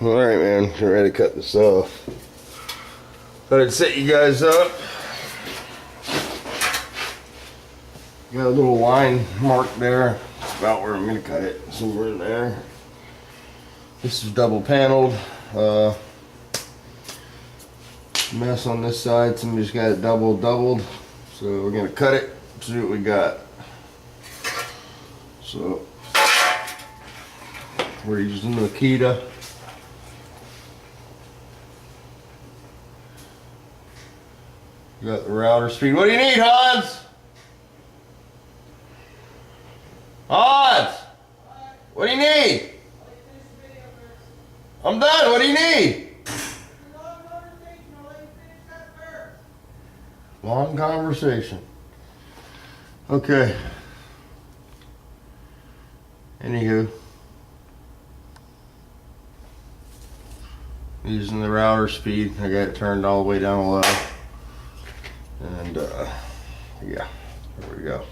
Alright, man, get ready to cut this off. Thought I'd set you guys up. Got a little line marked there. That's about where I'm gonna cut it. Somewhere in there. This is double paneled. Mess on this side. Somebody's got it doubled. So we're gonna cut it, see what we got. So we're using the Makita. Got the router speed. What do you need, Hans? Hans! What do you need? I'm done. What do you need? Long conversation. Okay. Anywho. Using the router speed. I got it turned all the way down low. And yeah, there we go.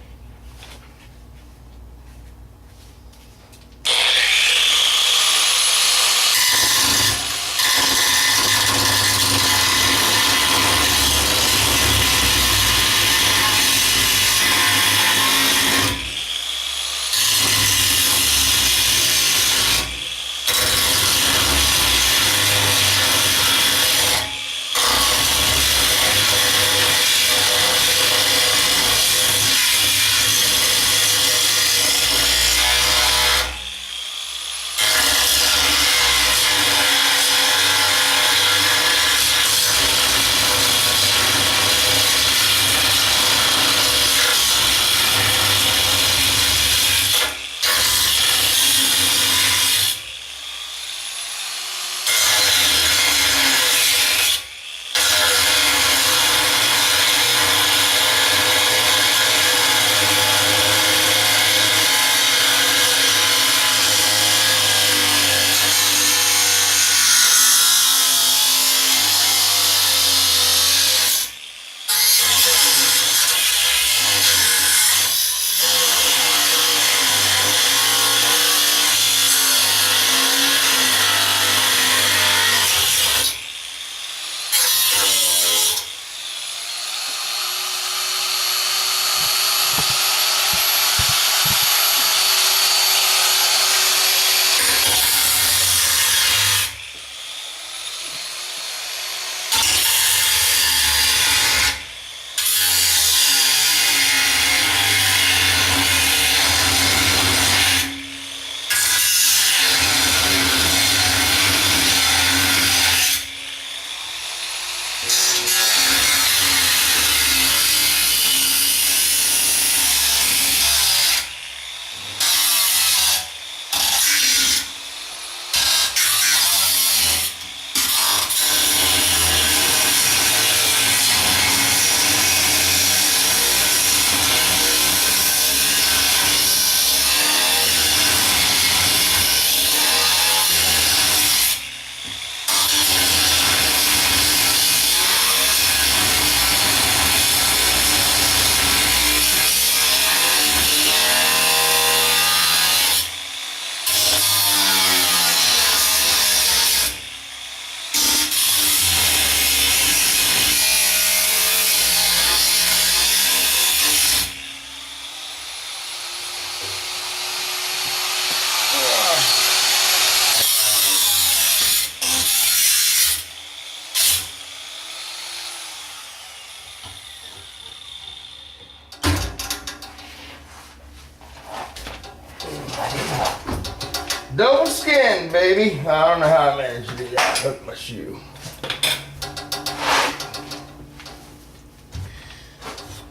Double skin, baby. I don't know how I managed to do that. Hook my shoe.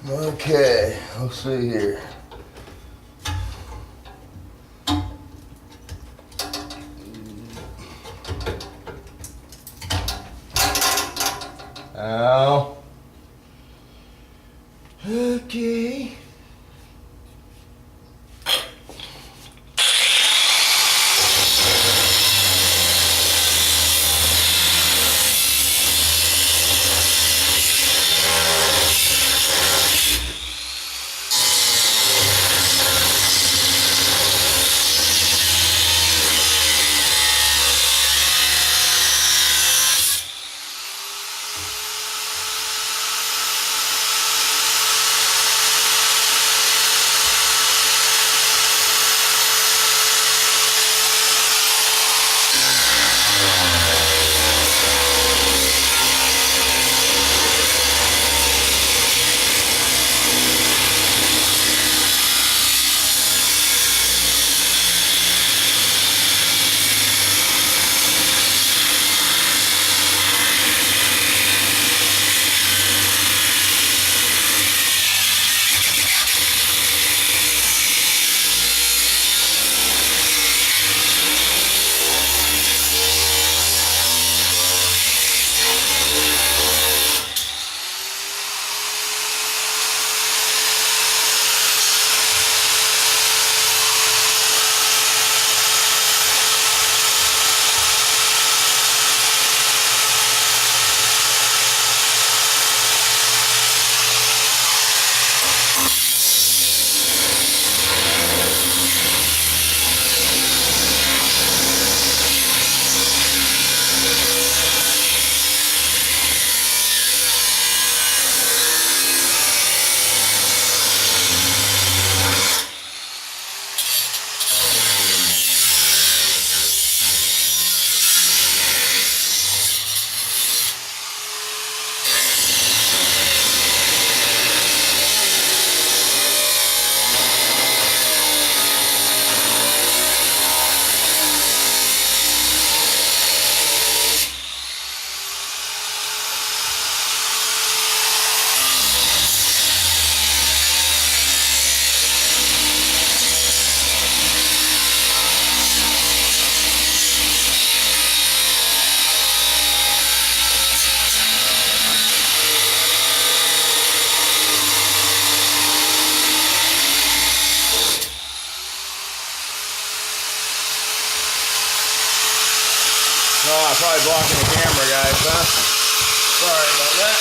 Okay, let's see here. Ow. Okay. Oh, probably blocking the camera, guys, huh? Sorry about that.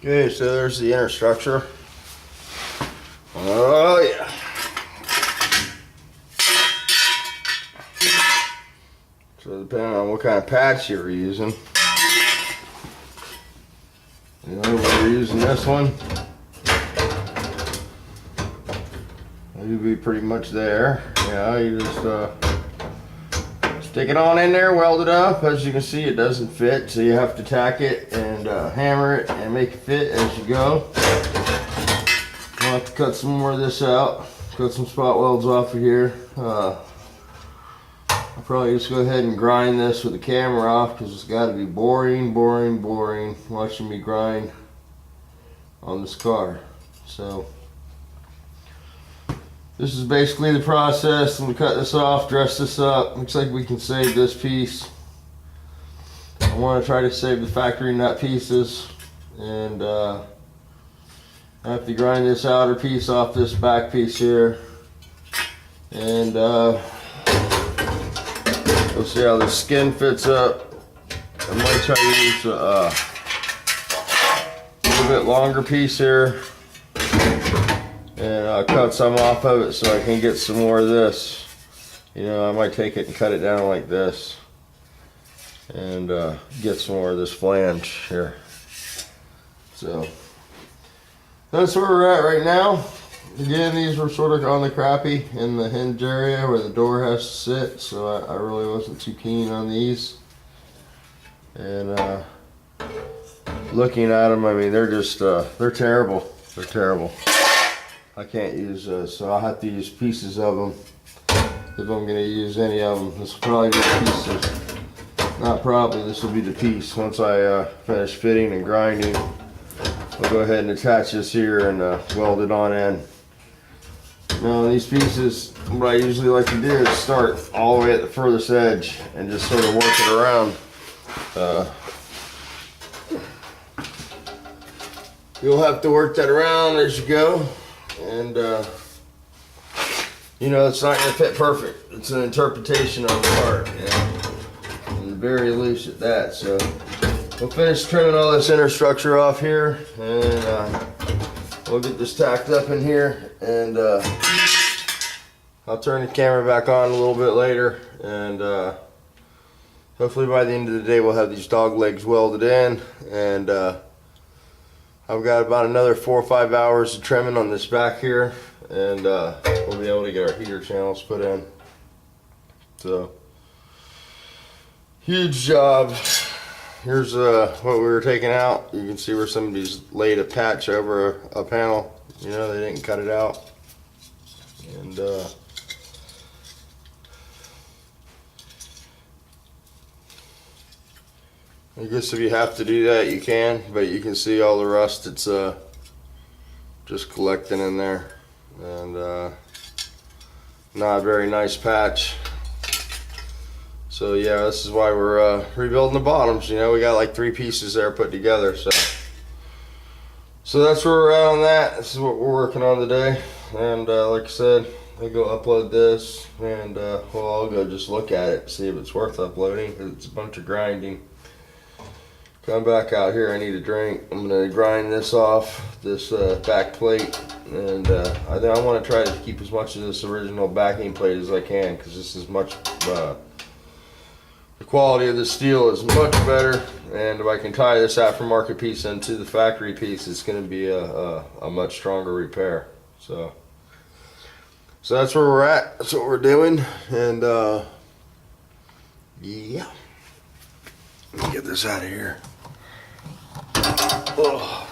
Okay, so there's the inner structure. Oh yeah. So depending on what kind of patch you're using. You know, we're using this one. You'll be pretty much there. Yeah, you just stick it on in there, weld it up. As you can see, it doesn't fit, so you have to tack it and hammer it and make it fit as you go. I'll have to cut some more of this out. Cut some spot welds off of here. I'll probably just go ahead and grind this with the camera off, because it's got to be boring watching me grind on this car. So this is basically the process. I'm gonna cut this off, dress this up. Looks like we can save this piece. I want to try to save the factory nut pieces, and I have to grind this outer piece off this back piece here, and we'll see how the skin fits up. I might try to use a little bit longer piece here and cut some off of it so I can get some more of this. You know, I might take it and cut it down like this and get some more of this flange here. So that's where we're at right now. Again, these were sort of on the crappy in the hinge area where the door has to sit, so I really wasn't too keen on these. And looking at them, I mean, they're just they're terrible. They're terrible. I can't use so I'll have to use pieces of them if I'm going to use any of them. This will probably be the piece. Not probably, this will be the piece. Once I finish fitting and grinding, I'll go ahead and attach this here and weld it on in. Now these pieces, what I usually like to do is start all the way at the furthest edge and just sort of work it around. You'll have to work that around as you go, and you know, it's not going to fit perfect. It's an interpretation on the part, you know? And very loose at that. So we'll finish trimming all this inner structure off here, and we'll get this tacked up in here, and I'll turn the camera back on a little bit later, and hopefully by the end of the day we'll have these dog legs welded in, and I've got about another 4 or 5 hours of trimming on this back here, and we'll be able to get our heater channels put in. So huge job. Here's what we were taking out. You can see where somebody's laid a patch over a panel. You know, they didn't cut it out. And I guess if you have to do that, you can, but you can see all the rust. It's just collecting in there, and not a very nice patch. So yeah, this is why we're rebuilding the bottoms. You know, we got like 3 pieces there put together. So that's where we're at on that. This is what we're working on today. And like I said, I'll go upload this, and well, I'll go just look at it, see if it's worth uploading, because it's a bunch of grinding. Come back out here, I need a drink. I'm gonna grind this off, this back plate, and I want to try to keep as much of this original backing plate as I can, because this is much the quality of the steel is much better, and if I can tie this aftermarket piece into the factory piece, it's going to be a much stronger repair. So that's where we're at. That's what we're doing, and yeah, let me get this out of here. Oh.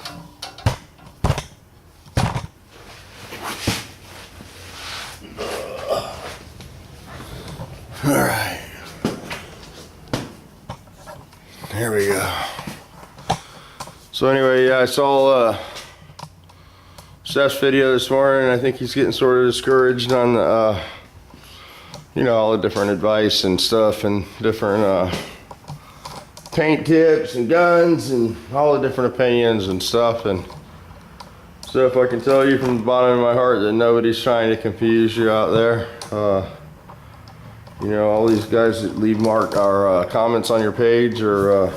All right. Here we go. So anyway, yeah, I saw Steph's video this morning. I think he's getting sort of discouraged on the, you know, all the different advice and stuff, and different paint tips and guns and all the different opinions and stuff. And so if I can tell you from the bottom of my heart that nobody's trying to confuse you out there. You know, all these guys that leave comments on your page are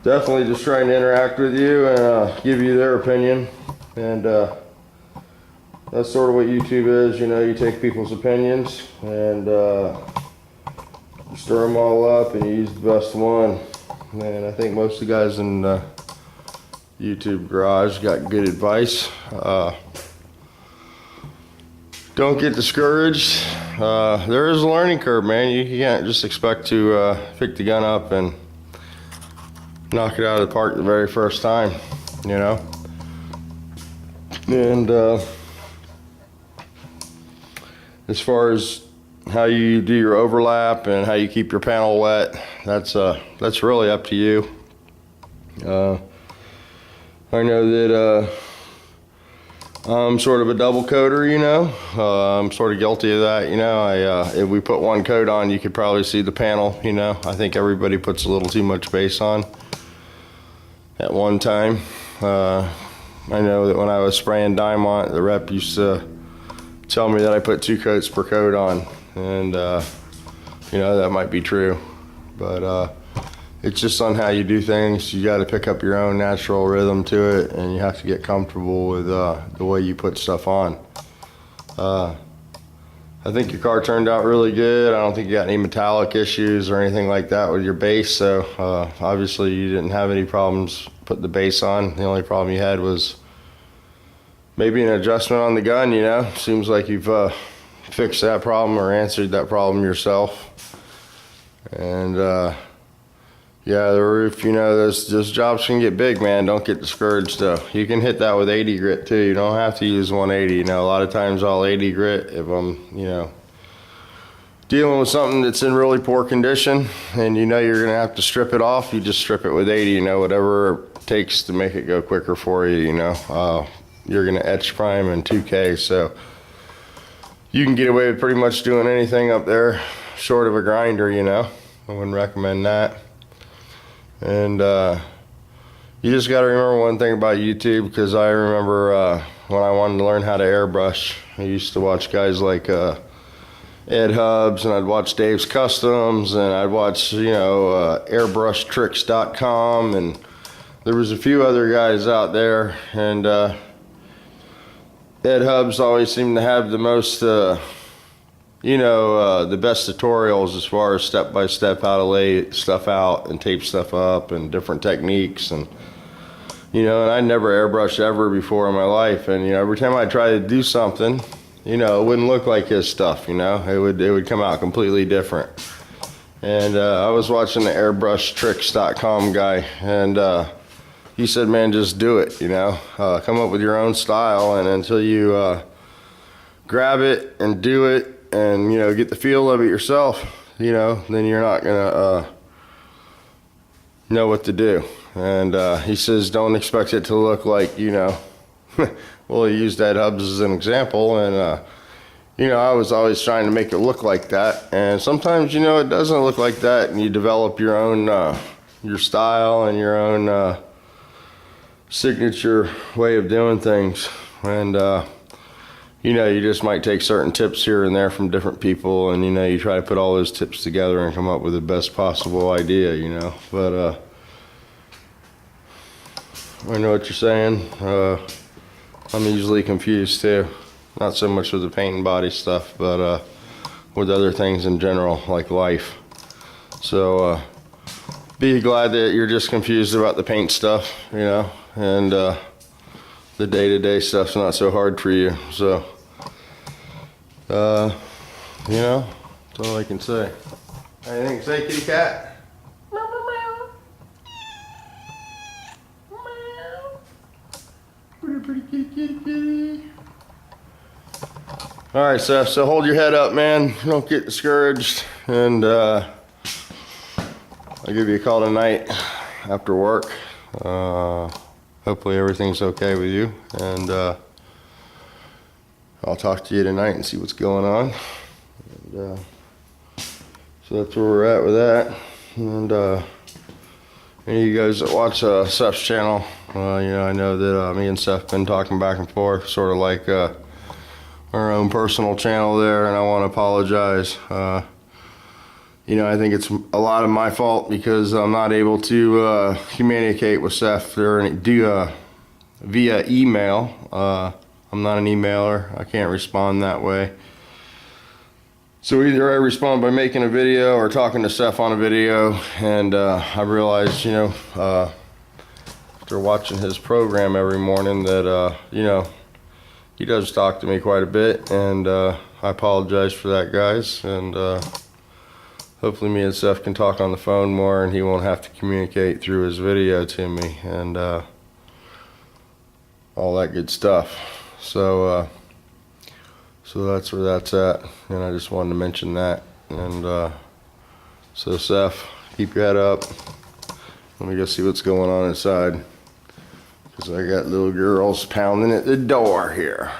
definitely just trying to interact with you and give you their opinion. And that's sort of what YouTube is. You know, you take people's opinions and you stir them all up and you use the best one. And I think most of the guys in YouTube garage got good advice. Don't get discouraged. There is a learning curve, man. You can't just expect to pick the gun up and knock it out of the park the very first time, you know. And as far as how you do your overlap and how you keep your panel wet, that's really up to you. I know that I'm sort of a double coater, you know. I'm sort of guilty of that, you know. If we put one coat on, you could probably see the panel, you know. I think everybody puts a little too much base on at one time. I know that when I was spraying Diamond, the rep used to tell me that I put 2 coats per coat on, and you know, that might be true, but it's just on how you do things. You got to pick up your own natural rhythm to it, and you have to get comfortable with the way you put stuff on. I think your car turned out really good. I don't think you got any metallic issues or anything like that with your base, so obviously you didn't have any problems putting the base on. The only problem you had was maybe an adjustment on the gun, you know. Seems like you've fixed that problem or answered that problem yourself. And yeah, the roof, you know, those jobs can get big, man. Don't get discouraged though. You can hit that with 80 grit too. You don't have to use 180. You know, a lot of times I'll 80 grit if I'm, you know, dealing with something that's in really poor condition and you know you're gonna have to strip it off. You just strip it with 80, you know, whatever it takes to make it go quicker for you, you know. You're gonna etch prime in 2K, so you can get away with pretty much doing anything up there short of a grinder, you know. I wouldn't recommend that. And you just got to remember one thing about YouTube, because I remember when I wanted to learn how to airbrush, I used to watch guys like Ed Hubbs, and I'd watch Dave's Customs, and I'd watch, you know, airbrushtricks.com, and there was a few other guys out there, and Ed Hubbs always seemed to have the most you know, the best tutorials as far as step-by-step how to lay stuff out and tape stuff up and different techniques. And you know, and I never airbrushed ever before in my life, and you know, every time I tried to do something, you know, it wouldn't look like his stuff, you know. It would come out completely different. And I was watching the airbrushtricks.com guy, and he said, man, just do it, you know. Come up with your own style, and until you grab it and do it and, you know, get the feel of it yourself, you know, then you're not gonna know what to do. And he says, don't expect it to look like, you know, well, he used Ed Hubbs as an example, and you know, I was always trying to make it look like that, and sometimes, you know, it doesn't look like that, and you develop your own your style and your own signature way of doing things. And you know, you just might take certain tips here and there from different people, and you know, you try to put all those tips together and come up with the best possible idea, you know. But I know what you're saying. I'm easily confused too, not so much with the paint and body stuff, but with other things in general, like life. So be glad that you're just confused about the paint stuff, you know, and the day-to-day stuff's not so hard for you. So you know, that's all I can say. Anything to say, kitty cat? Pretty kitty. All right, Seth, so hold your head up, man. Don't get discouraged, and I'll give you a call tonight after work. Hopefully everything's okay with you, and I'll talk to you tonight and see what's going on. And, so that's where we're at with that. And any of you guys that watch Seth's channel, you know, I know that me and Seth been talking back and forth, sort of like our own personal channel there, and I want to apologize. You know, I think it's a lot of my fault because I'm not able to communicate with Seth or via email. I'm not an emailer. I can't respond that way. So either I respond by making a video or talking to Seth on a video, and I realized, you know, after watching his program every morning that, you know, he does talk to me quite a bit, and I apologize for that, guys. And hopefully me and Seth can talk on the phone more, and he won't have to communicate through his video to me, and all that good stuff. So So that's where that's at, and I just wanted to mention that. And so Seth, keep your head up. Let me go see what's going on inside, because I got little girls pounding at the door here.